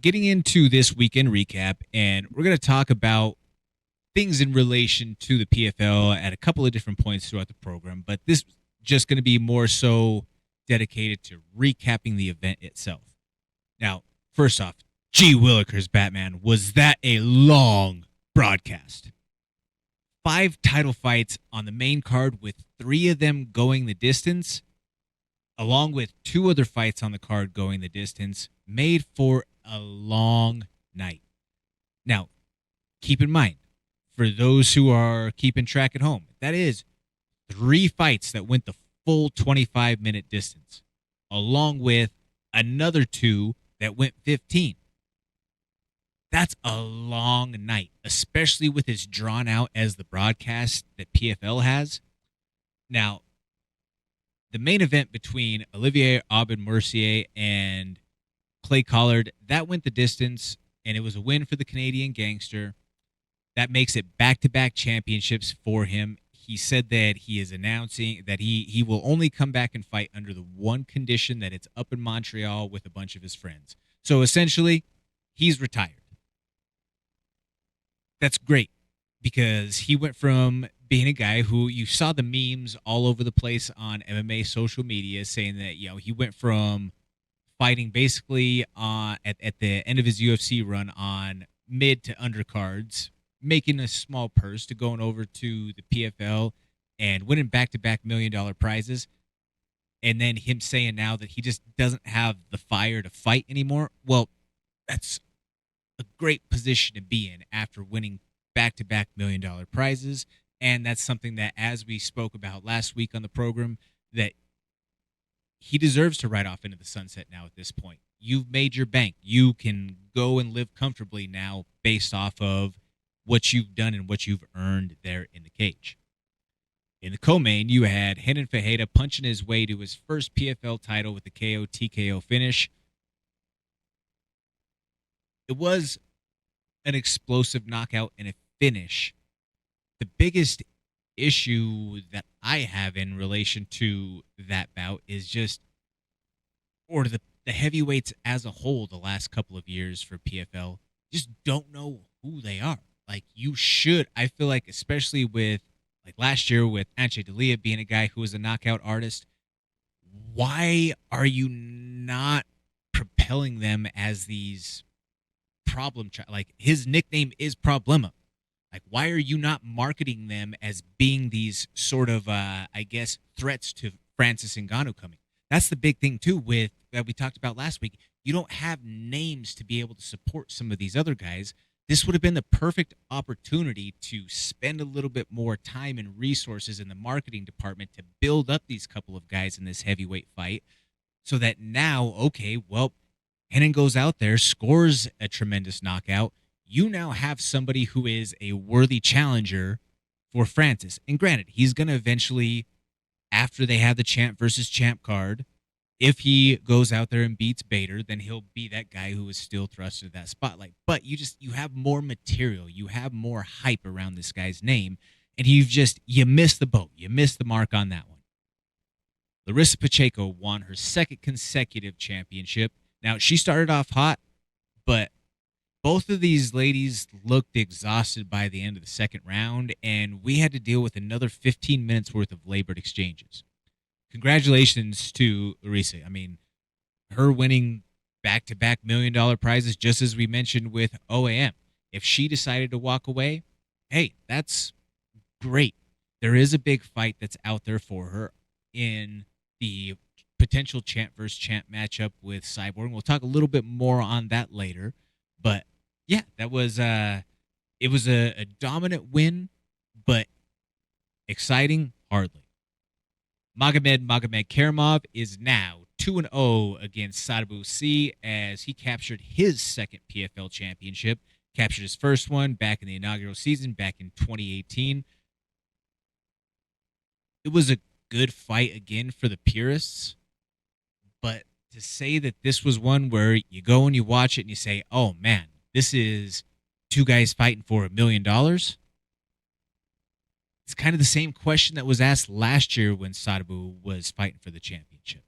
getting into this weekend recap, and we're going to talk about things in relation to the PFL at a couple of different points throughout the program. But this is just going to be more so dedicated to recapping the event itself. Now, first off, gee willikers, Batman, was that a long broadcast? 5 title fights on the main card, with 3 of them going the distance, along with 2 other fights on the card going the distance, made for a long night. Now, keep in mind, for those who are keeping track at home, that is 3 fights that went the full 25-minute distance, along with another 2 that went 15. That's a long night, especially with as drawn out as the broadcast that PFL has. Now, the main event between Olivier Aubin-Mercier and Clay Collard, that went the distance, and it was a win for the Canadian gangster. That makes it back-to-back championships for him. He said that he is announcing that he will only come back and fight under the one condition that it's up in Montreal with a bunch of his friends. So essentially, he's retired. That's great because he went from being a guy who you saw the memes all over the place on MMA social media saying that, he went from fighting basically at the end of his UFC run on mid to undercards, making a small purse, to going over to the PFL and winning back-to-back $1 million prizes. And then him saying now that he just doesn't have the fire to fight anymore. Well, that's a great position to be in after winning back-to-back $1 million prizes. And that's something that, as we spoke about last week on the program, that he deserves to ride off into the sunset now at this point. You've made your bank. You can go and live comfortably now based off of what you've done and what you've earned there in the cage. In the co-main, you had Renan Ferreira punching his way to his first PFL title with the KO TKO finish. It was an explosive knockout and a finish. The biggest issue that I have in relation to that bout is just, or the heavyweights as a whole the last couple of years for PFL, just don't know who they are. Like, you should, I feel like, especially with, like last year with Anche D'Elia being a guy who was a knockout artist, why are you not propelling them as these like his nickname is Problema. Like, why are you not marketing them as being these sort of, threats to Francis Ngannou coming? That's the big thing, too, with that we talked about last week. You don't have names to be able to support some of these other guys. This would have been the perfect opportunity to spend a little bit more time and resources in the marketing department to build up these couple of guys in this heavyweight fight so that now, okay, well, Renan goes out there, scores a tremendous knockout. You now have somebody who is a worthy challenger for Francis. And granted, he's going to eventually, after they have the champ versus champ card, if he goes out there and beats Bader, then he'll be that guy who is still thrust into that spotlight. But you have more material. You have more hype around this guy's name. And you missed the boat. You missed the mark on that one. Larissa Pacheco won her second consecutive championship. Now, she started off hot, but both of these ladies looked exhausted by the end of the second round, and we had to deal with another 15 minutes worth of labored exchanges. Congratulations to Larissa. I mean, her winning back-to-back $1 million prizes, just as we mentioned with OAM. If she decided to walk away, hey, that's great. There is a big fight that's out there for her in the potential champ versus champ matchup with Cyborg. We'll talk a little bit more on that later. But yeah, that was it was a dominant win, but exciting hardly. Magomed Karimov is now 2-0 against Sadabu C as he captured his second PFL championship. Captured his first one back in the inaugural season back in 2018. It was a good fight again for the purists. But to say that this was one where you go and you watch it and you say, oh, man, this is 2 guys fighting for $1 million. It's kind of the same question that was asked last year when Sadabu was fighting for the championship.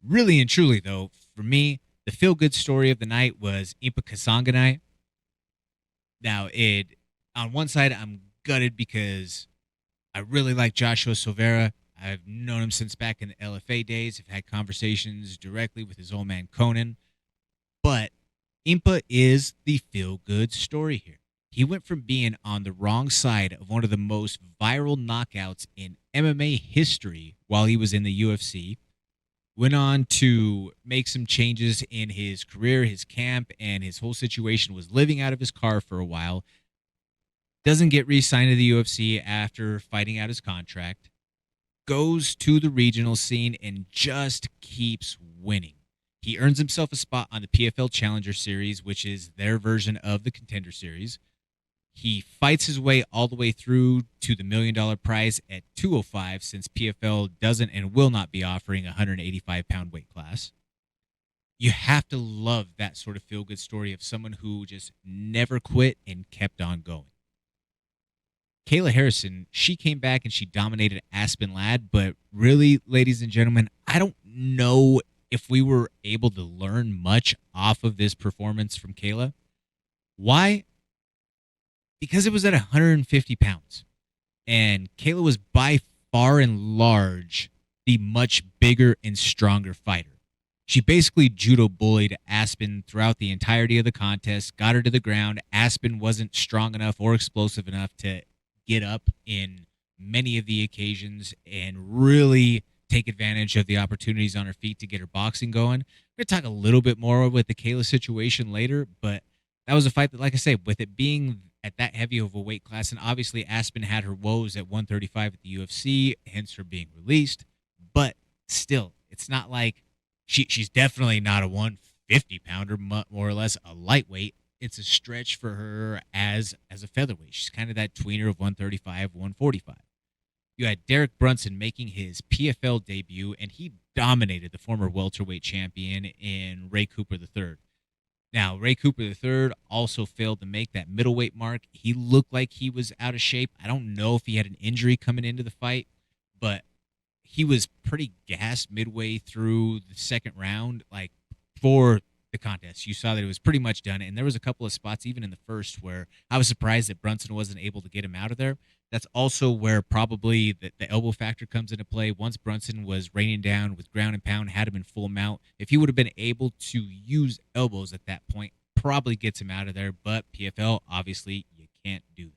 Really and truly, though, for me, The feel-good story of the night was Impa Kasanganay. Now, on one side, I'm gutted because I really like Joshua Silveira. I've known him since back in the LFA days. I've had conversations directly with his old man Conan. But Impa is the feel-good story here. He went from being on the wrong side of one of the most viral knockouts in MMA history while he was in the UFC, went on to make some changes in his career, his camp, and his whole situation was living out of his car for a while. Doesn't get re-signed to the UFC after fighting out his contract. Goes to the regional scene and just keeps winning. He earns himself a spot on the PFL Challenger Series, which is their version of the Contender Series. He fights his way all the way through to the $1 million prize at 205, since PFL doesn't and will not be offering a 185-pound weight class. You have to love that sort of feel-good story of someone who just never quit and kept on going. Kayla Harrison, she came back and she dominated Aspen Ladd, but really, ladies and gentlemen, I don't know if we were able to learn much off of this performance from Kayla. Why? Because it was at 150 pounds. And Kayla was by far and large the much bigger and stronger fighter. She basically judo bullied Aspen throughout the entirety of the contest, got her to the ground. Aspen wasn't strong enough or explosive enough to get up in many of the occasions and really take advantage of the opportunities on her feet to get her boxing going. We're going to talk a little bit more with the Kayla situation later, but that was a fight that, like I say, with it being at that heavy of a weight class, and obviously Aspen had her woes at 135 at the UFC, hence her being released, but still, it's not like she's definitely not a 150-pounder, more or less a lightweight. It's a stretch for her as a featherweight. She's kind of that tweener of 135, 145. You had Derek Brunson making his PFL debut, and he dominated the former welterweight champion in Ray Cooper III. Now, Ray Cooper III also failed to make that middleweight mark. He looked like he was out of shape. I don't know if he had an injury coming into the fight, but he was pretty gassed midway through the second round, like for the contest. You saw that it was pretty much done, and there was a couple of spots even in the first where I was surprised that Brunson wasn't able to get him out of there. That's also where probably the elbow factor comes into play. Once Brunson was raining down with ground and pound, had him in full mount, if he would have been able to use elbows at that point, probably gets him out of there. But PFL, obviously, you can't do that.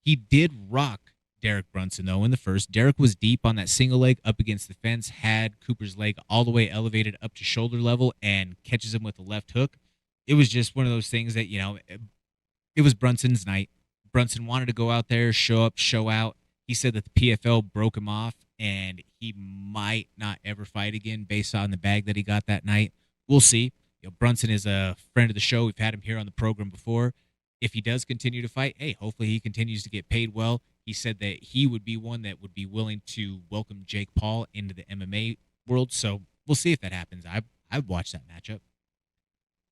He did rock Derek Brunson, though, in the first. Derek was deep on that single leg up against the fence, had Cooper's leg all the way elevated up to shoulder level, and catches him with a left hook. It was just one of those things that, it was Brunson's night. Brunson wanted to go out there, show up, show out. He said that the PFL broke him off, and he might not ever fight again based on the bag that he got that night. We'll see. Brunson is a friend of the show. We've had him here on the program before. If he does continue to fight, hey, hopefully he continues to get paid well. He said that he would be one that would be willing to welcome Jake Paul into the MMA world. So we'll see if that happens. I'd watch that matchup.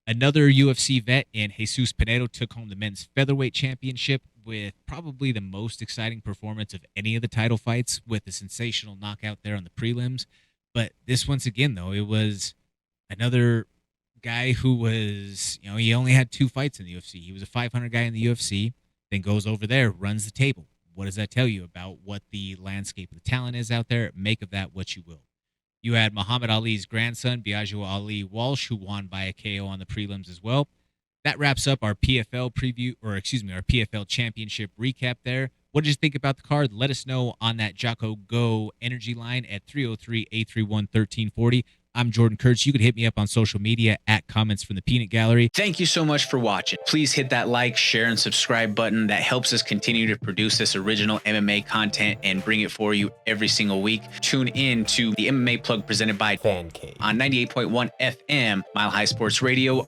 Another UFC vet in Jesus Pinedo took home the men's featherweight championship with probably the most exciting performance of any of the title fights, with a sensational knockout there on the prelims. But this, once again, though, it was another guy who was, he only had 2 fights in the UFC. He was a 500 guy in the UFC, then goes over there, runs the table. What does that tell you about what the landscape of the talent is out there? Make of that what you will. You had Muhammad Ali's grandson, Biagio Ali Walsh, who won by a KO on the prelims as well. That wraps up our PFL preview, our PFL championship recap there. What did you think about the card? Let us know on that Jocko Go energy line at 303-831-1340. I'm Jordan Kurtz. You can hit me up on social media at Comments from the Peanut Gallery. Thank you so much for watching. Please hit that like, share, and subscribe button. That helps us continue to produce this original MMA content and bring it for you every single week. Tune in to the MMA Plug presented by Fan Cave on 98.1 FM, Mile High Sports Radio.